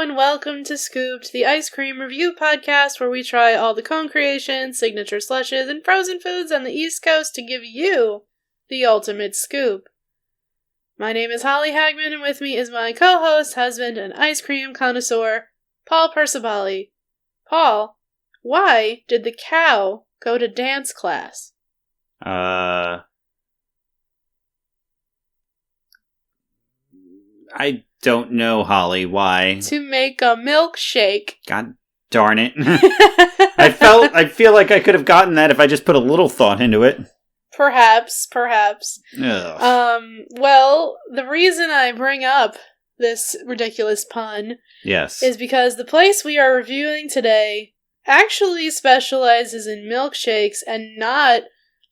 and welcome to Scooped, the ice cream review podcast where we try all the cone creations, signature slushes, and frozen foods on the East Coast to give you the ultimate scoop. My name is Holly Hagman, and with me is my co-host, husband, and ice cream connoisseur, Paul Percivali. Paul, why did the cow go to dance class? I don't know, Holly. Why? To make a milkshake. God darn it. I feel like I could have gotten that if I just put a little thought into it. Perhaps. Ugh. Well, the reason I bring up this ridiculous pun is because the place we are reviewing today actually specializes in milkshakes and not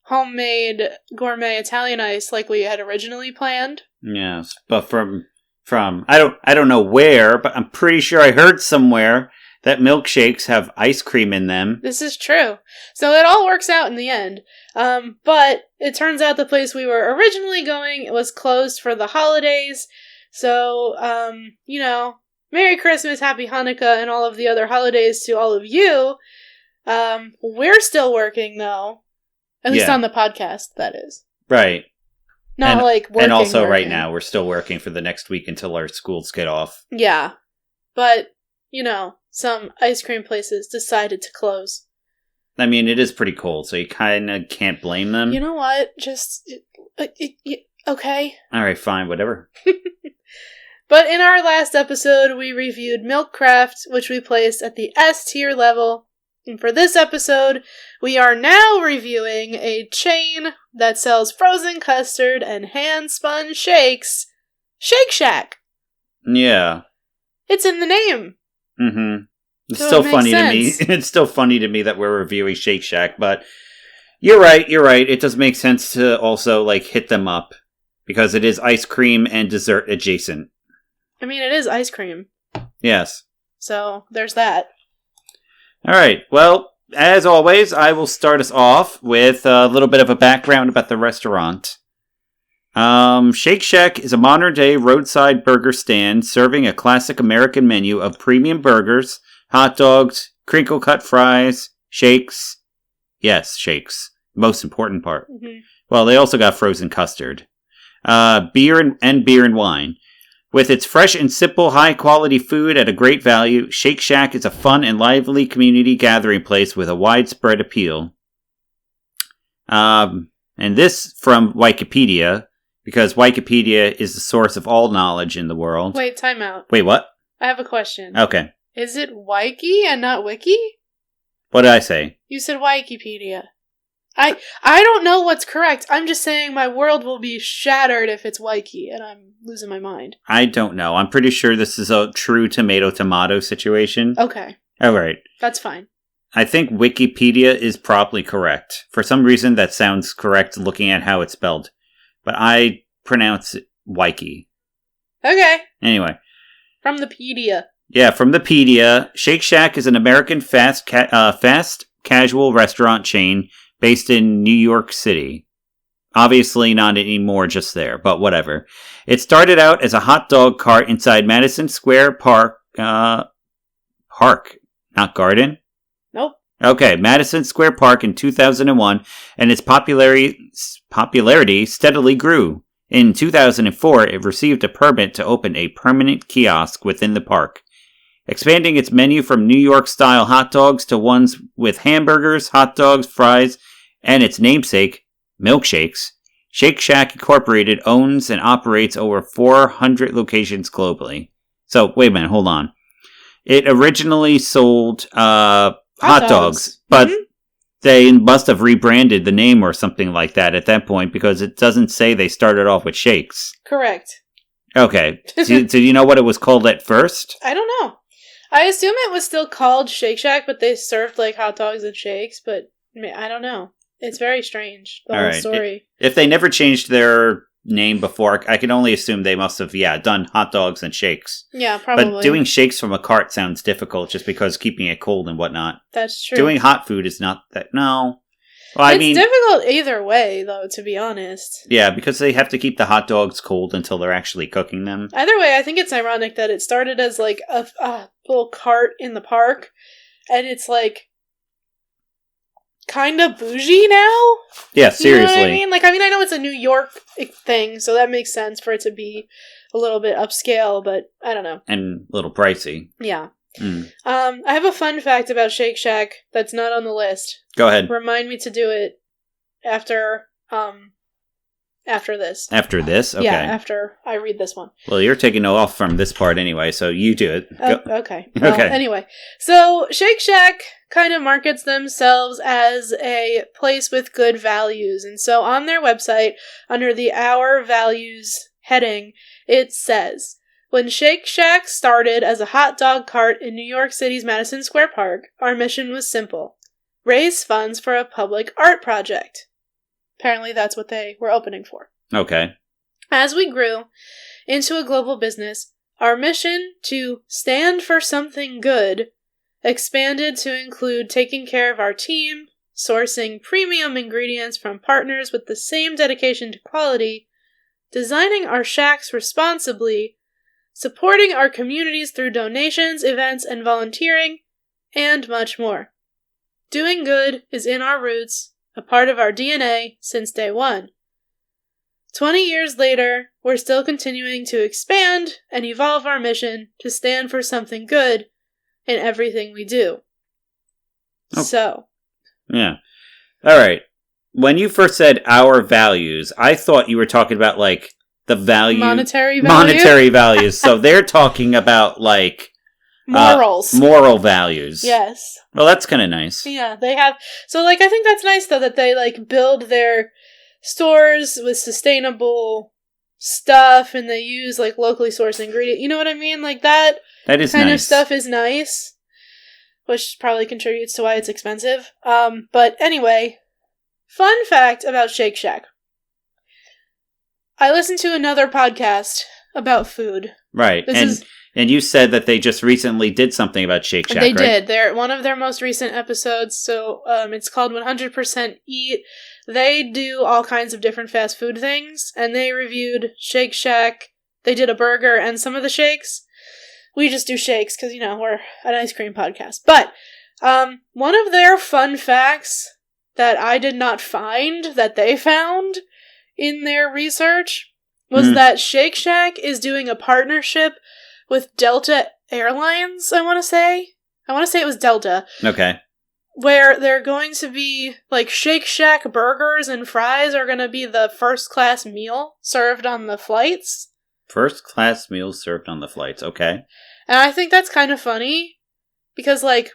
homemade gourmet Italian ice like we had originally planned. Yes, but from I don't know where, but I'm pretty sure I heard somewhere that milkshakes have ice cream in them. This is true. So it all works out in the end. But it turns out the place we were originally going was closed for the holidays. So, Merry Christmas, Happy Hanukkah, and all of the other holidays to all of you. We're still working, though. At least on the podcast, that is. Right. Not working. And also right now, we're still working for the next week until our schools get off. Yeah. But, some ice cream places decided to close. I mean, it is pretty cold, so you kind of can't blame them. You know what? Just, okay. Alright, fine, whatever. But in our last episode, we reviewed Milkcraft, which we placed at the S tier level. And for this episode, we are now reviewing a chain that sells frozen custard and hand-spun shakes, Shake Shack. Yeah. It's in the name. Mm-hmm. It's so still funny to me. It's still funny to me that we're reviewing Shake Shack, but you're right. It does make sense to also, hit them up, because it is ice cream and dessert adjacent. I mean, it is ice cream. Yes. So, there's that. Alright, well, as always, I will start us off with a little bit of a background about the restaurant. Shake Shack is a modern-day roadside burger stand serving a classic American menu of premium burgers, hot dogs, crinkle-cut fries, shakes. Yes, shakes. Most important part. Mm-hmm. Well, they also got frozen custard. Beer and wine. With its fresh and simple, high-quality food at a great value, Shake Shack is a fun and lively community gathering place with a widespread appeal. And this from Wikipedia, because Wikipedia is the source of all knowledge in the world. Wait, time out. Wait, what? I have a question. Okay. Is it Wiki and not Wiki? What did I say? You said Wikipedia. I don't know what's correct. I'm just saying my world will be shattered if it's Wiki, and I'm losing my mind. I don't know. I'm pretty sure this is a true tomato-tomato situation. Okay. All right. That's fine. I think Wikipedia is probably correct. For some reason, that sounds correct looking at how it's spelled. But I pronounce it Wiki. Okay. Anyway. From the Pedia. Yeah, from the Pedia. Shake Shack is an American fast casual restaurant chain based in New York City. Obviously not anymore just there, but whatever. It started out as a hot dog cart inside Madison Square Park. Park, not garden? Nope. Okay, Madison Square Park in 2001, and its popularity steadily grew. In 2004, it received a permit to open a permanent kiosk within the park, expanding its menu from New York-style hot dogs to ones with hamburgers, hot dogs, fries, and its namesake, milkshakes. Shake Shack Incorporated owns and operates over 400 locations globally. So, wait a minute, hold on. It originally sold hot dogs, but they must have rebranded the name or something like that at that point, because it doesn't say they started off with shakes. Correct. Okay. Do you know what it was called at first? I don't know. I assume it was still called Shake Shack, but they served hot dogs and shakes, but I don't know. It's very strange, the whole story. If they never changed their name before, I can only assume they must have, done hot dogs and shakes. Yeah, probably. But doing shakes from a cart sounds difficult just because keeping it cold and whatnot. That's true. Doing hot food is not that, no. Well, I it's mean, difficult either way, though, to be honest. yeah, because they have to keep the hot dogs cold until they're actually cooking them. Either way, I think it's ironic that it started as like a little cart in the park, and it's like kind of bougie now. Yeah, seriously. You know what I mean? Like, I know it's a New York thing, so that makes sense for it to be a little bit upscale, but I don't know. And a little pricey. Yeah. Mm. I have a fun fact about Shake Shack that's not on the list. Go ahead. Remind me to do it after this. After this? Okay. Yeah, after I read this one. Well, you're taking off from this part anyway, so you do it. Okay. Well, Okay. Anyway, so Shake Shack kind of markets themselves as a place with good values. And so on their website, under the Our Values heading, it says, when Shake Shack started as a hot dog cart in New York City's Madison Square Park, our mission was simple. Raise funds for a public art project. Apparently that's what they were opening for. Okay. As we grew into a global business, our mission to stand for something good expanded to include taking care of our team, sourcing premium ingredients from partners with the same dedication to quality, designing our shacks responsibly, supporting our communities through donations, events, and volunteering, and much more. Doing good is in our roots, a part of our DNA since day one. 20 years later, we're still continuing to expand and evolve our mission to stand for something good in everything we do. Oh. So. Yeah. All right. When you first said our values, I thought you were talking about, like, the value... Monetary values. So they're talking about, like... morals. Moral values. Yes. Well, that's kind of nice. Yeah, they have... So, like, I think that's nice, though, that they, like, build their stores with sustainable stuff, and they use, like, locally sourced ingredients. You know what I mean? Like, that is kind nice. of stuff is nice, which probably contributes to why it's expensive. But anyway, fun fact about Shake Shack. I listened to another podcast about food. Right. And you said that they just recently did something about Shake Shack, They right? did. They're one of their most recent episodes, so it's called 100% Eat. They do all kinds of different fast food things, and they reviewed Shake Shack. They did a burger and some of the shakes. We just do shakes because, we're an ice cream podcast. But one of their fun facts that I did not find that they found in their research was that Shake Shack is doing a partnership with Delta Airlines, I want to say. I want to say it was Delta. Okay. Where they're going to be, like, Shake Shack burgers and fries are going to be the first-class meal served on the flights. First-class meals served on the flights, okay. And I think that's kind of funny, because, like,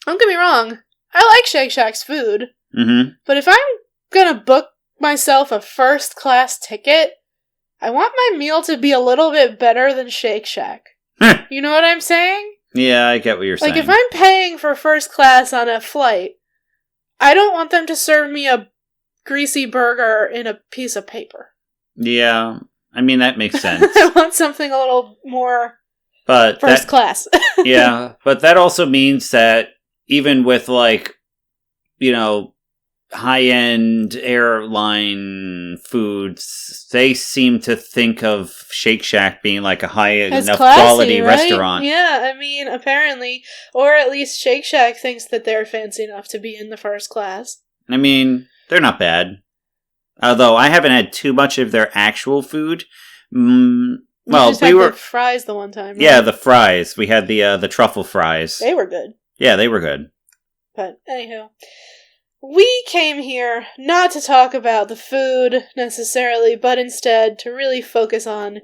don't get me wrong, I like Shake Shack's food, but if I'm gonna book myself a first-class ticket, I want my meal to be a little bit better than Shake Shack. You know what I'm saying? Yeah, I get what you're saying. Like, if I'm paying for first class on a flight, I don't want them to serve me a greasy burger in a piece of paper. Yeah, I mean, that makes sense. I want something a little more first class. Yeah, but that also means that even with, like, high-end airline foods, they seem to think of Shake Shack being like a high enough quality right? restaurant. Yeah, I mean, apparently. Or at least Shake Shack thinks that they're fancy enough to be in the first class. I mean, they're not bad. Although I haven't had too much of their actual food. Well, we were the fries the one time. Right? Yeah, the fries. We had the truffle fries. They were good. Yeah, they were good. But anywho, we came here not to talk about the food necessarily, but instead to really focus on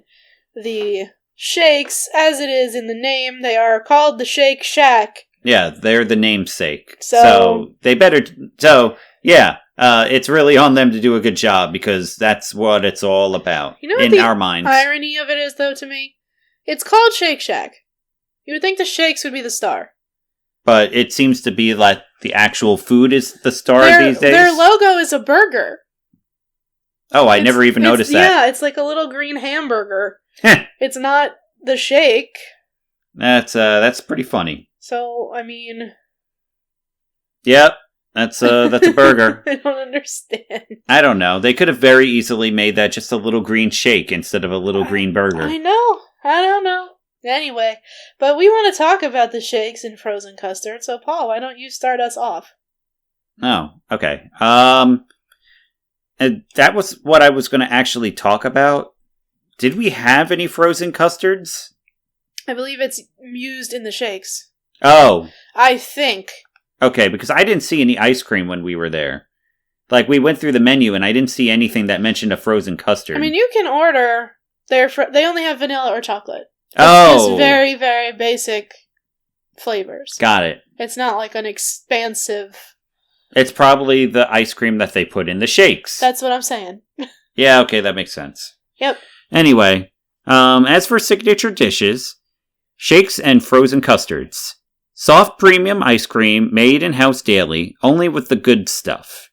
the shakes. As it is in the name, they are called the Shake Shack. Yeah, they're the namesake. So they better. So yeah, it's really on them to do a good job because that's what it's all about. You know what in our minds. Irony of it is, though, to me, it's called Shake Shack. You would think the shakes would be the star. But it seems to be like the actual food is the star these days. Their logo is a burger. Oh, I never even noticed that. Yeah, it's like a little green hamburger. It's not the shake. That's pretty funny. So, I mean... Yep. That's a burger. I don't understand. I don't know. They could have very easily made that just a little green shake instead of a little green burger. I know. I don't know. Anyway, but we want to talk about the shakes in frozen custard, so Paul, why don't you start us off? Oh, okay. And that was what I was going to actually talk about. Did we have any frozen custards? I believe it's used in the shakes. Oh. I think. Okay, because I didn't see any ice cream when we were there. Like, we went through the menu and I didn't see anything that mentioned a frozen custard. I mean, you can order they only have vanilla or chocolate. It's just very, very basic flavors. Got it. It's not like an expansive... It's probably the ice cream that they put in the shakes. That's what I'm saying. Yeah, okay, that makes sense. Yep. Anyway, as for signature dishes, shakes and frozen custards. Soft premium ice cream made in-house daily, only with the good stuff.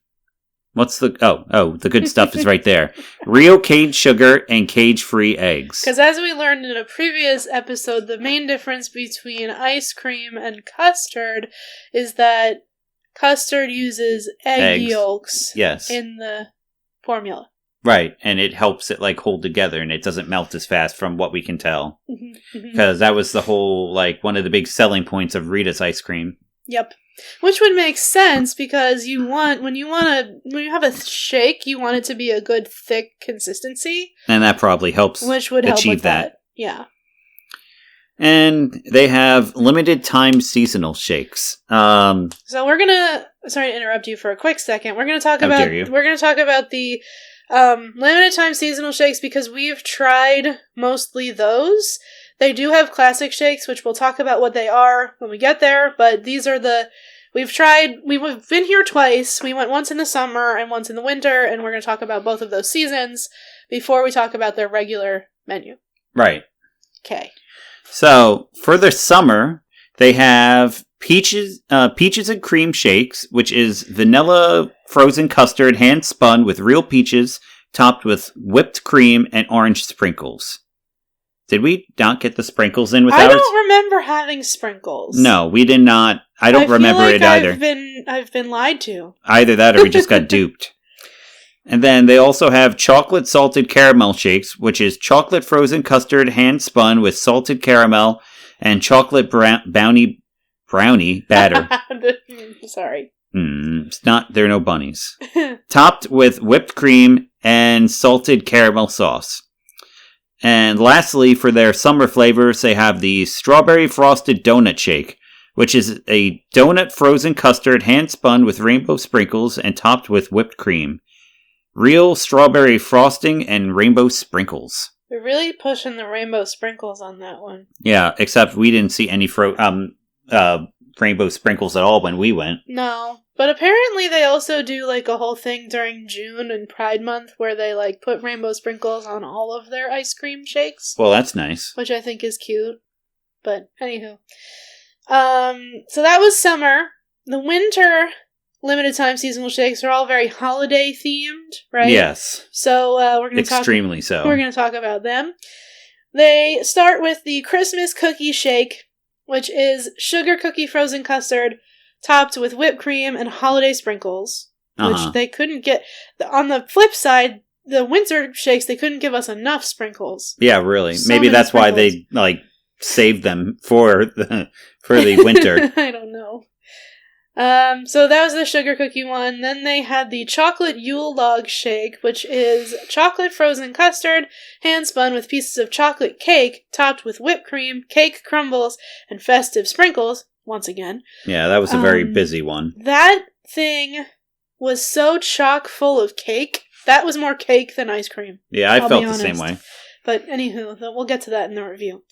What's the... Oh, the good stuff is right there. Real cage sugar and cage-free eggs. Because as we learned in a previous episode, the main difference between ice cream and custard is that custard uses egg yolks in the formula. Right, and it helps it, like, hold together, and it doesn't melt as fast from what we can tell. Because that was the whole, like, one of the big selling points of Rita's ice cream. Yep. Which would make sense, because when you have a shake, you want it to be a good, thick consistency. And that probably helps which would help achieve with that. Yeah. And they have limited time seasonal shakes. So we're gonna... Sorry to interrupt you for a quick second. We're gonna talk about the... limited time seasonal shakes because we've tried mostly those. They do have classic shakes, which we'll talk about what they are when we get there, but these are we've been here twice. We went once in the summer and once in the winter, and we're going to talk about both of those seasons before we talk about their regular menu. Right. Okay. So, for the summer, they have peaches and cream shakes, which is vanilla frozen custard hand spun with real peaches, topped with whipped cream and orange sprinkles. Did we not get the sprinkles in with ours? I don't remember having sprinkles. No, we did not. I don't remember it either. I've been lied to. Either that or we just got duped. And then they also have chocolate salted caramel shakes, which is chocolate frozen custard hand spun with salted caramel and chocolate brownie batter. Sorry. There are no bunnies. Topped with whipped cream and salted caramel sauce. And lastly, for their summer flavors, they have the strawberry frosted donut shake, which is a donut frozen custard hand spun with rainbow sprinkles and topped with whipped cream. Real strawberry frosting and rainbow sprinkles. They're really pushing the rainbow sprinkles on that one. Yeah, except we didn't see any rainbow sprinkles at all when we went. No, but apparently they also do like a whole thing during June and Pride Month where they like put rainbow sprinkles on all of their ice cream shakes. Well, that's nice. Which I think is cute. But anywho. So that was summer. The winter limited time seasonal shakes are all very holiday themed, right? Yes. So we're going to talk extremely so. We're going to talk about them. They start with the Christmas cookie shake, which is sugar cookie frozen custard topped with whipped cream and holiday sprinkles, which they couldn't get. On the flip side, the winter shakes, they couldn't give us enough sprinkles. Yeah, really. Maybe that's why they saved them for the winter. I don't know. So that was the sugar cookie one. Then they had the chocolate Yule log shake, which is chocolate frozen custard, hand spun with pieces of chocolate cake, topped with whipped cream, cake crumbles, and festive sprinkles, once again. Yeah, that was a very busy one. That thing was so chock full of cake. That was more cake than ice cream. Yeah, I felt the same way. But anywho, we'll get to that in the review.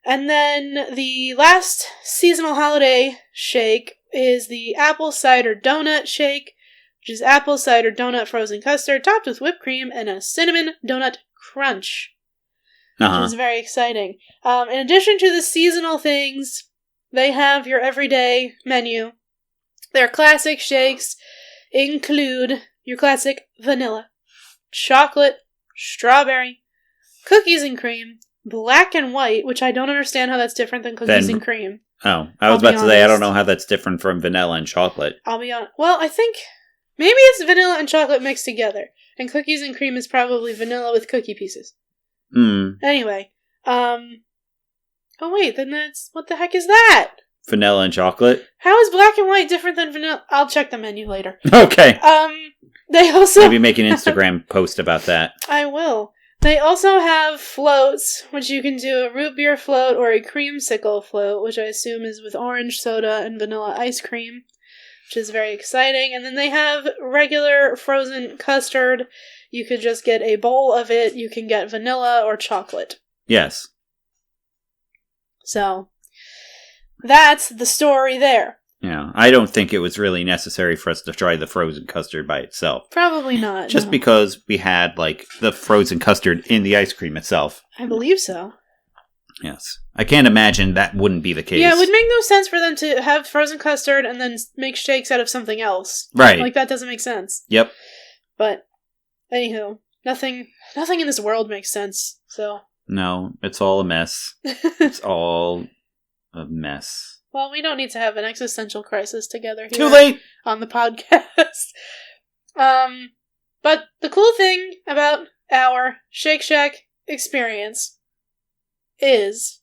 And then the last seasonal holiday shake is the apple cider donut shake, which is apple cider donut frozen custard topped with whipped cream and a cinnamon donut crunch. Which is very exciting. In addition to the seasonal things, they have your everyday menu. Their classic shakes include your classic vanilla, chocolate, strawberry, cookies and cream, black and white, which I don't understand how that's different than cookies and cream. Oh, I was about to say, I don't know how that's different from vanilla and chocolate. I'll be honest. Well, I think maybe it's vanilla and chocolate mixed together. And cookies and cream is probably vanilla with cookie pieces. Anyway, oh wait, then what the heck is that? Vanilla and chocolate? How is black and white different than vanilla? I'll check the menu later. Okay. They also... Maybe make an Instagram post about that. I will. They also have floats, which you can do a root beer float or a creamsicle float, which I assume is with orange soda and vanilla ice cream, which is very exciting. And then they have regular frozen custard. You could just get a bowl of it. You can get vanilla or chocolate. Yes. So, that's the story there. Yeah, I don't think it was really necessary for us to try the frozen custard by itself. Probably not. Just because we had, the frozen custard in the ice cream itself. I believe so. Yes. I can't imagine that wouldn't be the case. Yeah, it would make no sense for them to have frozen custard and then make shakes out of something else. Right. That doesn't make sense. Yep. But, anywho, nothing in this world makes sense, so... No, it's all a mess. It's all a mess. Well, we don't need to have an existential crisis together here. Too late! On the podcast. But the cool thing about our Shake Shack experience is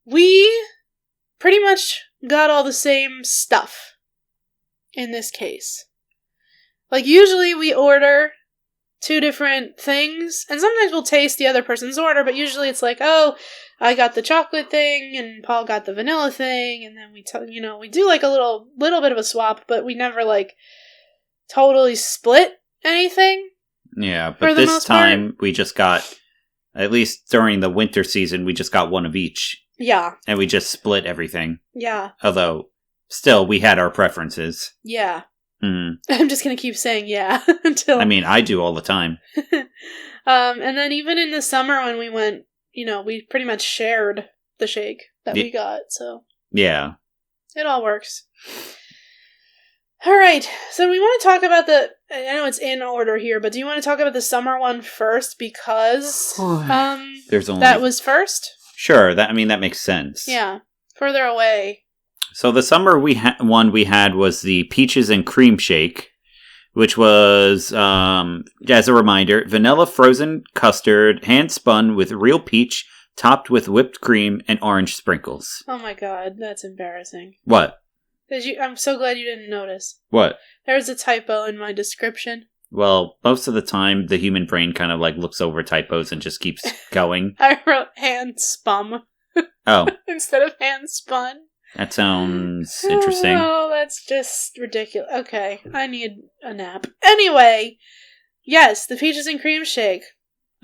we pretty much got all the same stuff in this case. Usually we order 2 different things, and sometimes we'll taste the other person's order, but usually it's I got the chocolate thing, and Paul got the vanilla thing, and then we do a little bit of a swap, but we never totally split anything. Yeah, but this time we just got, at least during the winter season, we just got one of each. Yeah. And we just split everything. Yeah. Although, still, we had our preferences. Yeah. Mm. I'm just gonna keep saying yeah until... I mean, I do all the time. And then even in the summer when we went, we pretty much shared the shake that we got, so... Yeah. It all works. Alright, so we want to talk about I know it's in order here, but do you want to talk about the summer one first, because... There's only... That was first? Sure, that makes sense. Yeah, further away. So the summer one we had was the Peaches and Cream Shake, which was, as a reminder, vanilla frozen custard, hand-spun with real peach, topped with whipped cream and orange sprinkles. Oh my god, that's embarrassing. What? I'm so glad you didn't notice. What? There's a typo in my description. Well, most of the time, the human brain kind of looks over typos and just keeps going. I wrote hand-spun. Oh. Instead of hand-spun. That sounds interesting. Oh, that's just ridiculous. Okay, I need a nap. Anyway, yes, the Peaches and Cream Shake.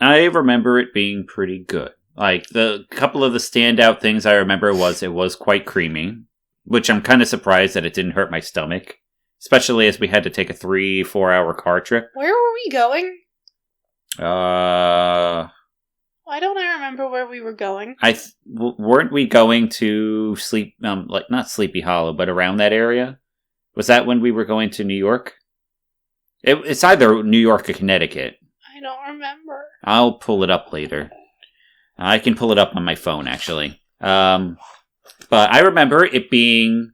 I remember it being pretty good. The couple of the standout things I remember was it was quite creamy, which I'm kind of surprised that it didn't hurt my stomach, especially as we had to take a 3-4 hour car trip. Where were we going? Why don't I remember where we were going? Weren't we going to not Sleepy Hollow, but around that area? Was that when we were going to New York? It's either New York or Connecticut. I don't remember. I'll pull it up later. I can pull it up on my phone, actually. But I remember it being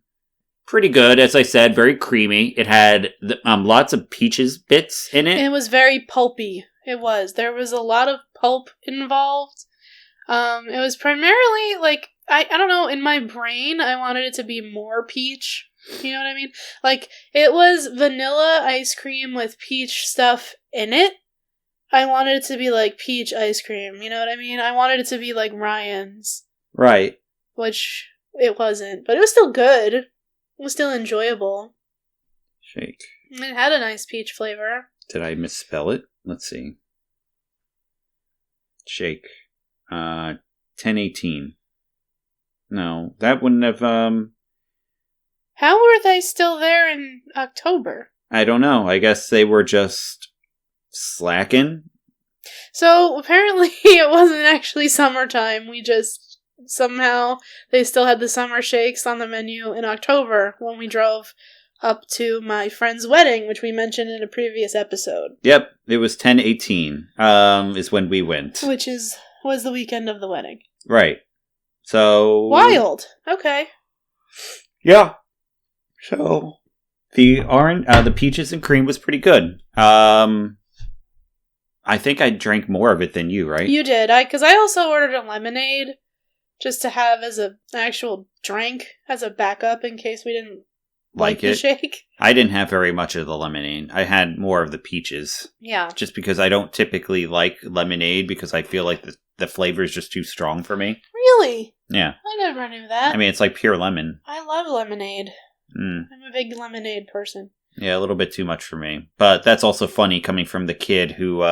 pretty good, as I said, very creamy. It had lots of peaches bits in it. It was very pulpy. It was. There was a lot of pulp involved. It was primarily, I don't know, in my brain, I wanted it to be more peach. You know what I mean? It was vanilla ice cream with peach stuff in it. I wanted it to be peach ice cream. You know what I mean? I wanted it to be like Ryan's. Right. Which it wasn't. But it was still good. It was still enjoyable. Shake. It had a nice peach flavor. Did I misspell it? Let's see. Shake. 10/18. No, that wouldn't have, How were they still there in October? I don't know. I guess they were just slacking. So, apparently it wasn't actually summertime. We just, somehow, they still had the summer shakes on the menu in October when we drove up to my friend's wedding, which we mentioned in a previous episode. Yep, it was 10/18, is when we went. Which was the weekend of the wedding. Right. So wild. Okay. Yeah. So the peaches and cream was pretty good. I think I drank more of it than you, right? You did. Because I also ordered a lemonade just to have as an actual drink as a backup in case we didn't like the shake. I didn't have very much of the lemonade. I had more of the peaches. Yeah. Just because I don't typically like lemonade because I feel like the flavor is just too strong for me. Really? Yeah. I never knew that. I mean, it's like pure lemon. I love lemonade. Mm. I'm a big lemonade person. Yeah, a little bit too much for me. But that's also funny coming from the kid who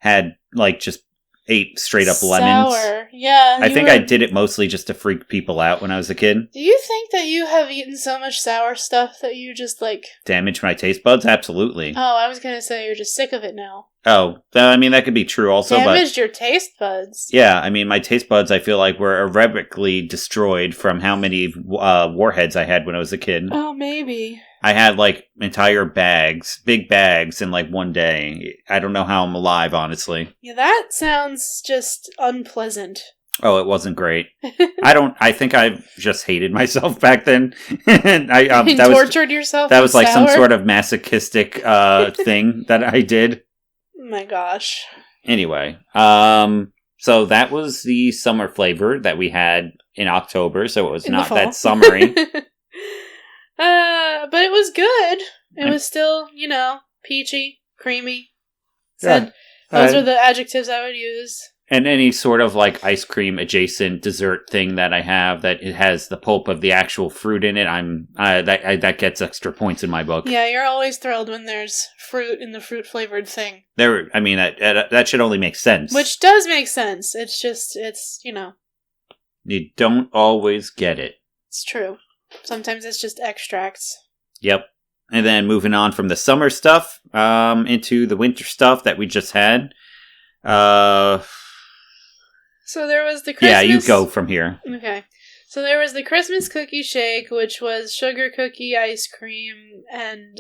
had, like, just ate straight up lemons. Sour. Yeah. I think I did it mostly just to freak people out when I was a kid. Do you think that you have eaten so much sour stuff that you just, like... Damage my taste buds? Absolutely. Oh, I was gonna say you're just sick of it now. Oh, I mean, that could be true also, Damaged your taste buds. Yeah, I mean, my taste buds, I feel like, were irrevocably destroyed from how many warheads I had when I was a kid. Oh, maybe. I had, like, entire bags, big bags, in, like, one day. I don't know how I'm alive, honestly. Yeah, that sounds just unpleasant. Oh, it wasn't great. I think I just hated myself back then. You tortured yourself? That was like some sort of masochistic thing that I did. Oh my gosh. Anyway, so that was the summer flavor that we had in October, so it was not that summery. But it was good. It was still, peachy, creamy. Those are the adjectives I would use. And any sort of like ice cream adjacent dessert thing that I have that it has the pulp of the actual fruit in it, that gets extra points in my book. Yeah, you're always thrilled when there's fruit in the fruit flavored thing. That should only make sense. Which does make sense. It's just, you don't always get it. It's true. Sometimes it's just extracts. Yep. And then moving on from the summer stuff into the winter stuff that we just had. So there was the Christmas... Yeah, you go from here. Okay. So there was the Christmas cookie shake, which was sugar cookie, ice cream, and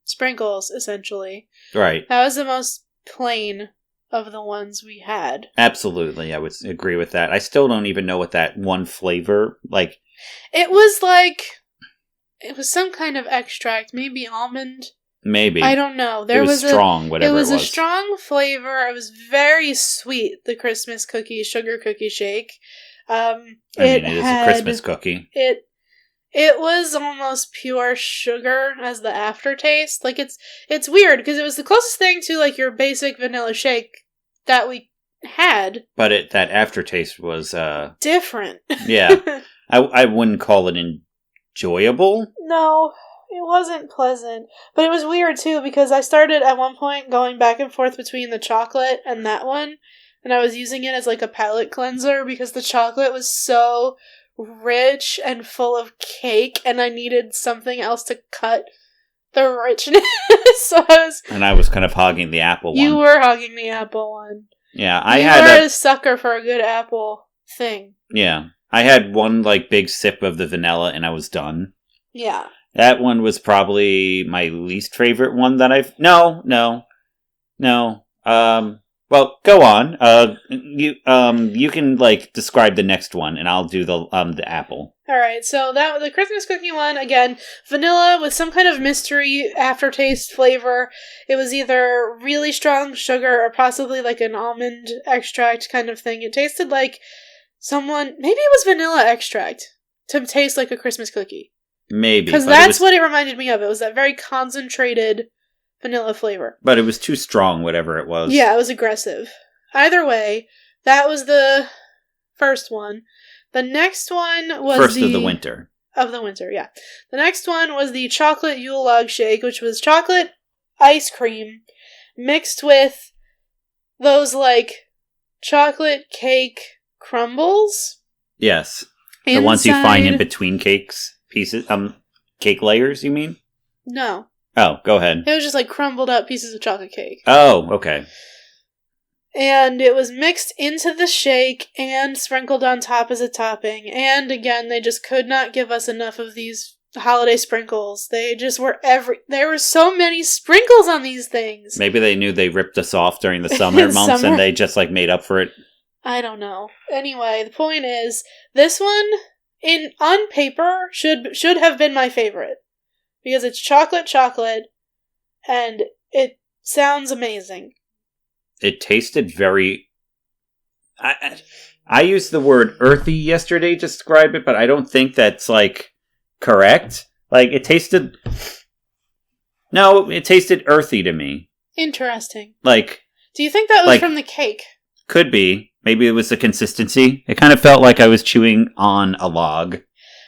sprinkles, essentially. Right. That was the most plain of the ones we had. Absolutely, I would agree with that. I still don't even know what that one flavor, like... It was like... It was some kind of extract, maybe almond... Maybe. I don't know. It was strong, whatever it was. It was a strong flavor. It was very sweet, the Christmas cookie, sugar cookie shake. It is a Christmas cookie. It was almost pure sugar as the aftertaste. Like, it's weird, because it was the closest thing to, like, your basic vanilla shake that we had. But that aftertaste was... different. Yeah. I wouldn't call it enjoyable. No. It wasn't pleasant, but it was weird too because I started at one point going back and forth between the chocolate and that one, and I was using it as like a palate cleanser because the chocolate was so rich and full of cake and I needed something else to cut the richness. So I was kind of hogging the apple one. You were hogging the apple one. Yeah, you were a sucker for a good apple thing. Yeah. I had one like big sip of the vanilla and I was done. Yeah. That one was probably my least favorite one that I've... No. Well, go on. You can, like, describe the next one, and I'll do the apple. Alright, so the Christmas cookie one, again, vanilla with some kind of mystery aftertaste flavor. It was either really strong sugar or possibly, like, an almond extract kind of thing. It tasted like maybe it was vanilla extract to taste like a Christmas cookie. Maybe. Because that's what it reminded me of. It was that very concentrated vanilla flavor. But it was too strong, whatever it was. Yeah, it was aggressive. Either way, that was the first one. The next one was First of the winter. Of the winter, yeah. The next one was the chocolate Yule log shake, which was chocolate ice cream mixed with those, like, chocolate cake crumbles. Yes. The ones you find in between cakes. Pieces, cake layers, you mean? No. Oh, go ahead. It was just like crumbled up pieces of chocolate cake. Oh, okay. And it was mixed into the shake and sprinkled on top as a topping. And again, they just could not give us enough of these holiday sprinkles. They just were there were so many sprinkles on these things. Maybe they knew they ripped us off during the summer months and they just like made up for it. I don't know. Anyway, the point is, this one, on paper, should have been my favorite. Because it's chocolate, and it sounds amazing. It tasted very... I used the word earthy yesterday to describe it, but I don't think that's, like, correct. Like, it tasted... No, it tasted earthy to me. Interesting. Like... Do you think that was from the cake? Could be. Maybe it was the consistency. It kind of felt like I was chewing on a log.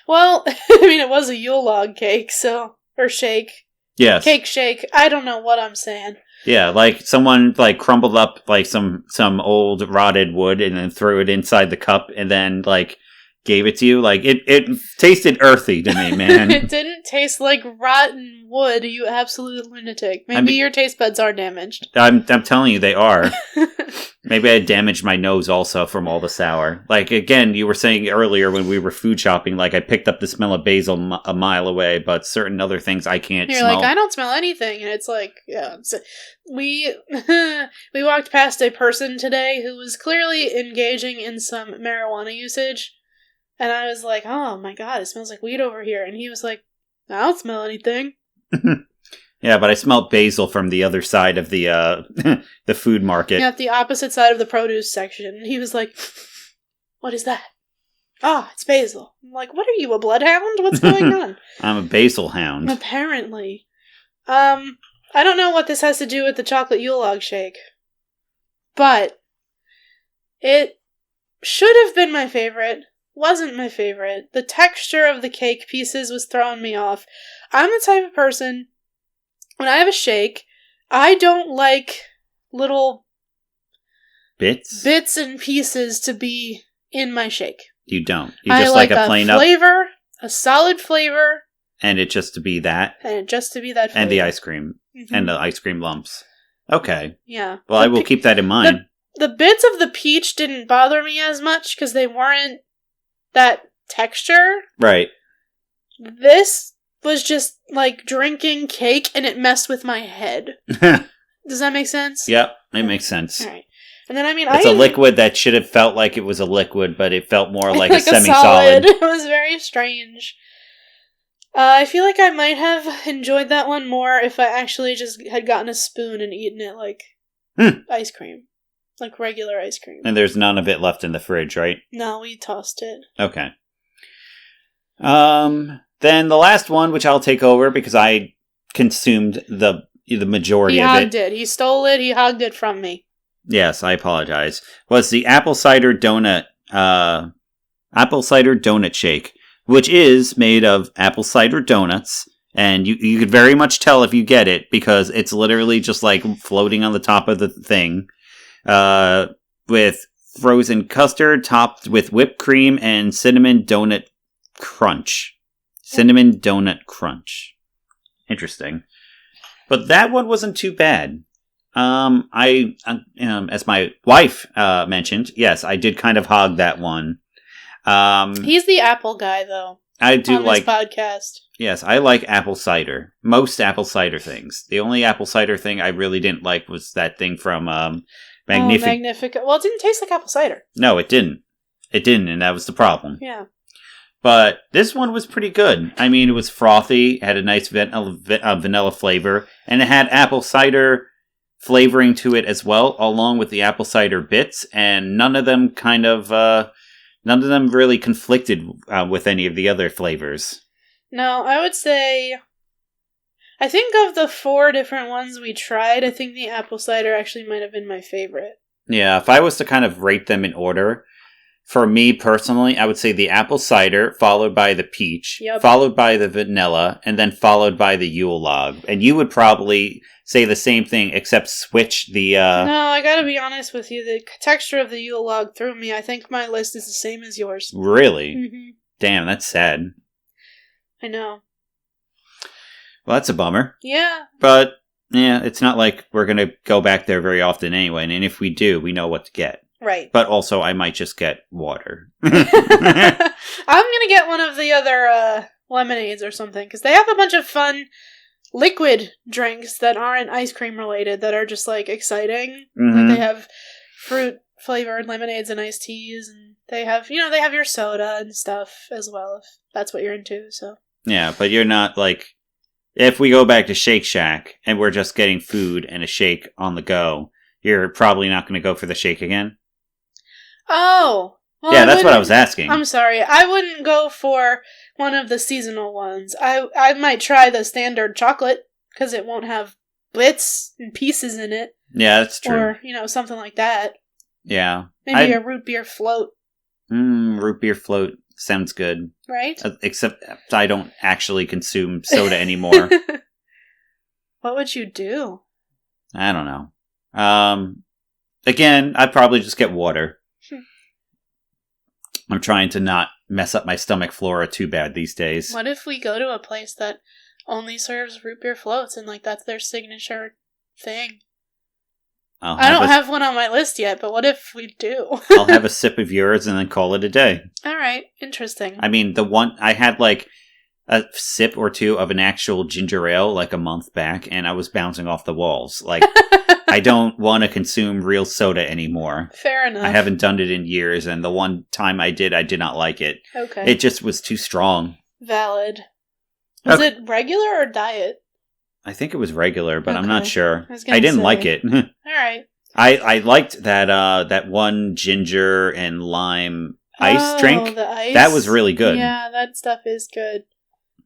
Well, I mean, it was a Yule log cake, so... Or shake. Yes. Cake shake. I don't know what I'm saying. Yeah, like someone like crumbled up like some old rotted wood and then threw it inside the cup and then like gave it to you. Like it tasted earthy to me, man. It didn't taste like rotten wood, you absolute lunatic. Maybe your taste buds are damaged. I'm telling you they are. Maybe I damaged my nose also from all the sour. Like, again, you were saying earlier when we were food shopping, like, I picked up the smell of basil a mile away, but certain other things I can't smell. You're like, I don't smell anything. And it's like, yeah. So we walked past a person today who was clearly engaging in some marijuana usage. And I was like, oh my god, it smells like weed over here. And he was like, I don't smell anything. Yeah, but I smelled basil from the other side of the the food market. Yeah, at the opposite side of the produce section. And he was like, what is that? Oh, it's basil. I'm like, what are you, a bloodhound? What's going on? I'm a basil hound. Apparently. I don't know what this has to do with the chocolate Yule log shake. But it should have been my favorite. Wasn't my favorite. The texture of the cake pieces was throwing me off. I'm the type of person... When I have a shake, I don't like little bits and pieces to be in my shake. You don't. You just like a plain flavor, a solid flavor. And it just to be that. And it just to be that flavor. And the ice cream. Mm-hmm. And the ice cream lumps. Okay. Yeah. Well, I will keep that in mind. The bits of the peach didn't bother me as much because they weren't that texture. Right. This was just like drinking cake and it messed with my head. Does that make sense? Yep, it makes sense. All right. And then, I mean, it's a liquid that should have felt like it was a liquid, but it felt more like a semi-solid. It was very strange. I feel like I might have enjoyed that one more if I actually just had gotten a spoon and eaten it like ice cream. Like regular ice cream. And there's none of it left in the fridge, right? No, we tossed it. Okay. Then the last one, which I'll take over because I consumed the majority of it. He hogged it. He stole it. He hogged it from me. Yes, I apologize. Was the apple cider donut shake, which is made of apple cider donuts, and you could very much tell if you get it because it's literally just like floating on the top of the thing, with frozen custard topped with whipped cream and cinnamon donut crunch. Cinnamon donut crunch. Interesting. But that one wasn't too bad. As my wife mentioned, yes, I did kind of hog that one. He's the apple guy, though. I do on like this podcast. Yes, I like apple cider. Most apple cider things. The only apple cider thing I really didn't like was that thing from Magnifica. Well, it didn't taste like apple cider. No, it didn't. It didn't, and that was the problem. Yeah. But this one was pretty good. I mean, it was frothy, it had a nice vanilla flavor, and it had apple cider flavoring to it as well, along with the apple cider bits, and none of them really conflicted with any of the other flavors. No, I would say... I think of the 4 different ones we tried, I think the apple cider actually might have been my favorite. Yeah, if I was to kind of rate them in order... For me personally, I would say the apple cider, followed by the peach, followed by the vanilla, and then followed by the Yule log. And you would probably say the same thing, except switch the... No, I gotta be honest with you. The texture of the Yule log threw me. I think my list is the same as yours. Really? Mm-hmm. Damn, that's sad. I know. Well, that's a bummer. Yeah. But, yeah, it's not like we're gonna go back there very often anyway. And if we do, we know what to get. Right. But also, I might just get water. I'm gonna get one of the other lemonades or something, because they have a bunch of fun liquid drinks that aren't ice cream related, that are just, like, exciting. Mm-hmm. Like, they have flavored lemonades and iced teas, and they have your soda and stuff as well, if that's what you're into, so. Yeah, but you're not, like, if we go back to Shake Shack and we're just getting food and a shake on the go, you're probably not going to go for the shake again? Oh! Well, yeah, that's what I was asking. I'm sorry. I wouldn't go for one of the seasonal ones. I might try the standard chocolate, because it won't have bits and pieces in it. Yeah, that's true. Or, something like that. Yeah. Maybe a root beer float. Root beer float sounds good. Right? Except I don't actually consume soda anymore. What would you do? I don't know. Again, I'd probably just get water. I'm trying to not mess up my stomach flora too bad these days. What if we go to a place that only serves root beer floats and, like, that's their signature thing? I don't have one on my list yet, but what if we do? I'll have a sip of yours and then call it a day. Alright, interesting. I mean, I had, like, a sip or two of an actual ginger ale, like, a month back, and I was bouncing off the walls. Like, I don't want to consume real soda anymore. Fair enough. I haven't done it in years, and the one time I did not like it. Okay. It just was too strong. Valid. Was it regular or diet? I think it was regular, but I'm not sure. I didn't like it. Alright. I liked that one ginger and lime ice drink. The ice? That was really good. Yeah, that stuff is good.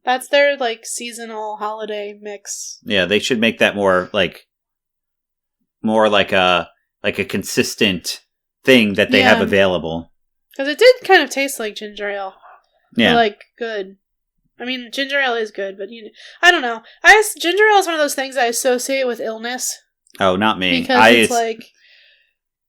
That's their, like, seasonal holiday mix. Yeah, they should make that more like a consistent thing that they have available. Because it did kind of taste like ginger ale. Yeah. But, like, good. I mean, ginger ale is good, but I don't know. Ginger ale is one of those things I associate with illness. Oh, not me. Because it's like...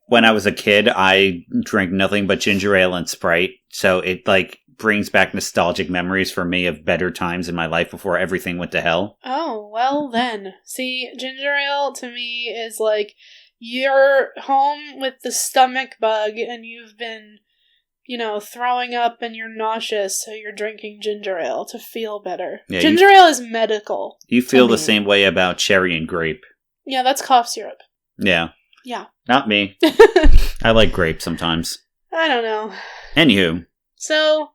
When I was a kid, I drank nothing but ginger ale and Sprite, so it, like, brings back nostalgic memories for me of better times in my life before everything went to hell. Oh, well then. See, ginger ale to me is like, you're home with the stomach bug and you've been, throwing up and you're nauseous, so you're drinking ginger ale to feel better. Yeah, ginger ale is medical. You feel the same way about cherry and grape. Yeah, that's cough syrup. Yeah. Yeah. Not me. I like grape sometimes. I don't know. Anywho. So,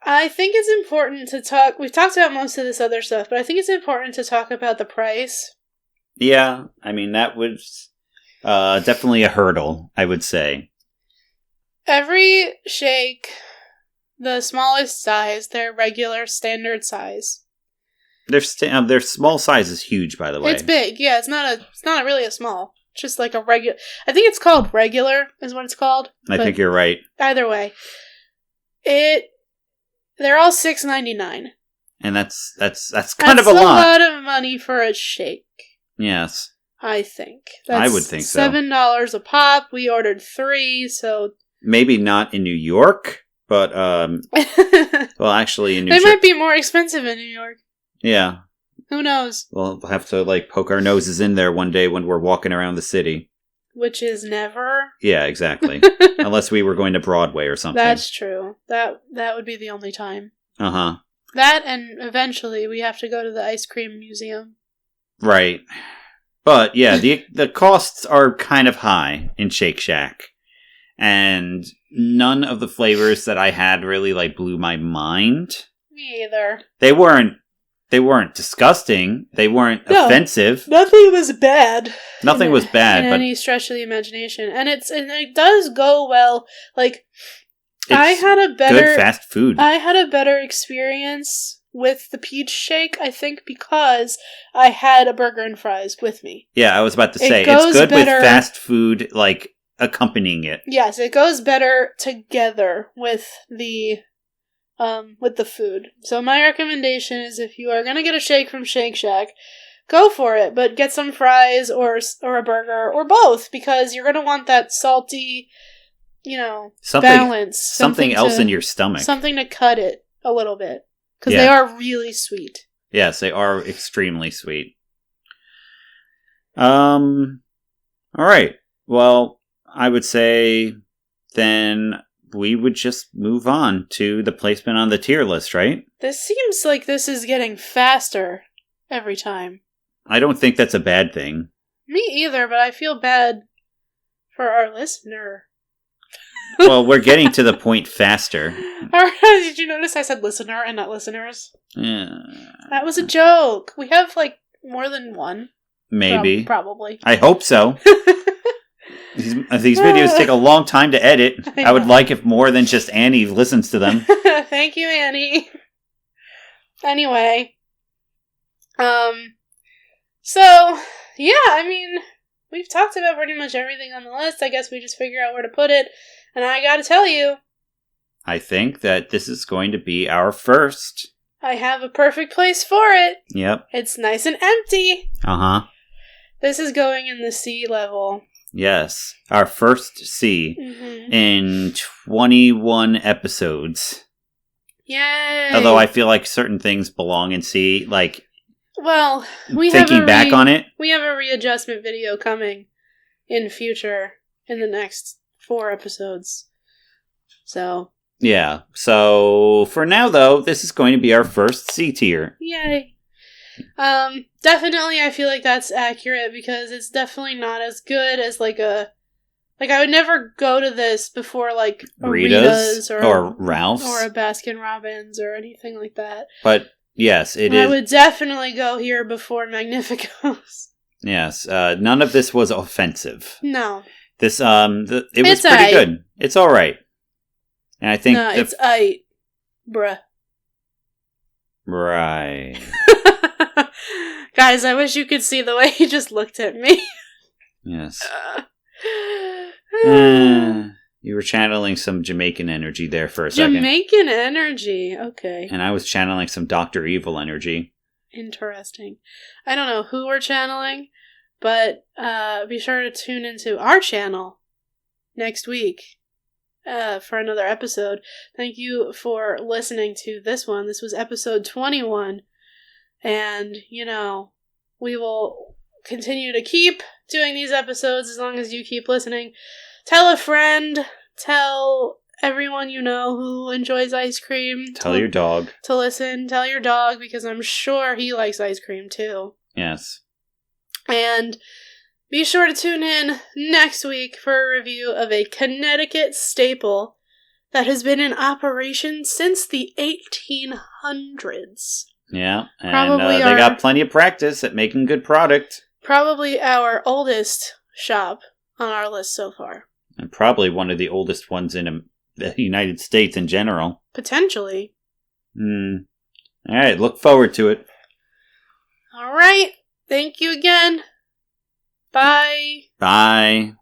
I think it's important to talk... We've talked about most of this other stuff, but I think it's important to talk about the price. Yeah, I mean, that was definitely a hurdle, I would say. Every shake, the smallest size, their regular standard size. Their small size is huge, by the way. It's big, yeah. It's not really a small. It's just like a regular... I think it's called regular, is what it's called. I think you're right. Either way. They're all $6.99. And that's kind of a lot. That's a lot of money for a shake. Yes. I think. I would think so. $7 a pop. We ordered 3, so... Maybe not in New York, but, well, actually in New York. They might be more expensive in New York. Yeah. Who knows? We'll have to, like, poke our noses in there one day when we're walking around the city. Which is never. Yeah, exactly. Unless we were going to Broadway or something. That's true. That would be the only time. Uh-huh. That, and eventually we have to go to the ice cream museum. Right. But, yeah, the costs are kind of high in Shake Shack. And none of the flavors that I had really, like, blew my mind. Me either. They weren't disgusting. They weren't offensive. Nothing was bad. Nothing was bad. In any stretch of the imagination. And it does go well. Like, I had a better... good fast food. I had a better experience with the peach shake, I think, because I had a burger and fries with me. Yeah, I was about to say, it's good with fast food, like, accompanying it. Yes, it goes better together with the food. So my recommendation is, if you are going to get a shake from Shake Shack, go for it, but get some fries or a burger or both, because you're going to want that salty, balance. Something else in your stomach. Something to cut it a little bit, because they are really sweet. Yes, they are extremely sweet. All right. Well, I would say then we would just move on to the placement on the tier list, right? This seems like this is getting faster every time. I don't think that's a bad thing. Me either, but I feel bad For our listener. Well, we're getting to the point faster. Did you notice I said listener and not listeners? Yeah. That was a joke. We have, like, more than one. Maybe. Probably. I hope so. These videos take a long time to edit. I would like if more than just Annie listens to them. Thank you, Annie. Anyway. So, yeah, I mean, we've talked about pretty much everything on the list. I guess we just figure out where to put it. And I gotta tell you, I think that this is going to be our first. I have a perfect place for it. Yep. It's nice and empty. Uh-huh. This is going in the C level. Yes. Our first C in 21 episodes. Yay! Although I feel like certain things belong in C, like... Well, thinking back on it. We have a readjustment video coming in the next 4 episodes. So. Yeah. So, for now, though, this is going to be our first C tier. Yay. Definitely I feel like that's accurate because it's definitely not as good as like I would never go to this before like a Rita's or Ralph's or a Baskin Robbins or anything like that. But yes, it is. I would definitely go here before Magnificos. Yes, none of this was offensive. No. This it was pretty good. It's all right. And I think it's aight, bruh. Right. Guys, I wish you could see the way he just looked at me. Yes. You were channeling some Jamaican energy there for a second. Jamaican energy, okay. And I was channeling some Dr. Evil energy. Interesting. I don't know who we're channeling, but be sure to tune into our channel next week for another episode. Thank you for listening to this one. This was episode 21. And, we will continue to keep doing these episodes as long as you keep listening. Tell a friend. Tell everyone you know who enjoys ice cream. Tell your dog. To listen. Tell your dog, because I'm sure he likes ice cream too. Yes. And be sure to tune in next week for a review of a Connecticut staple that has been in operation since the 1800s. Yeah, and they got plenty of practice at making good product. Probably our oldest shop on our list so far. And probably one of the oldest ones in the United States in general. Potentially. All right, look forward to it. All right, thank you again. Bye. Bye.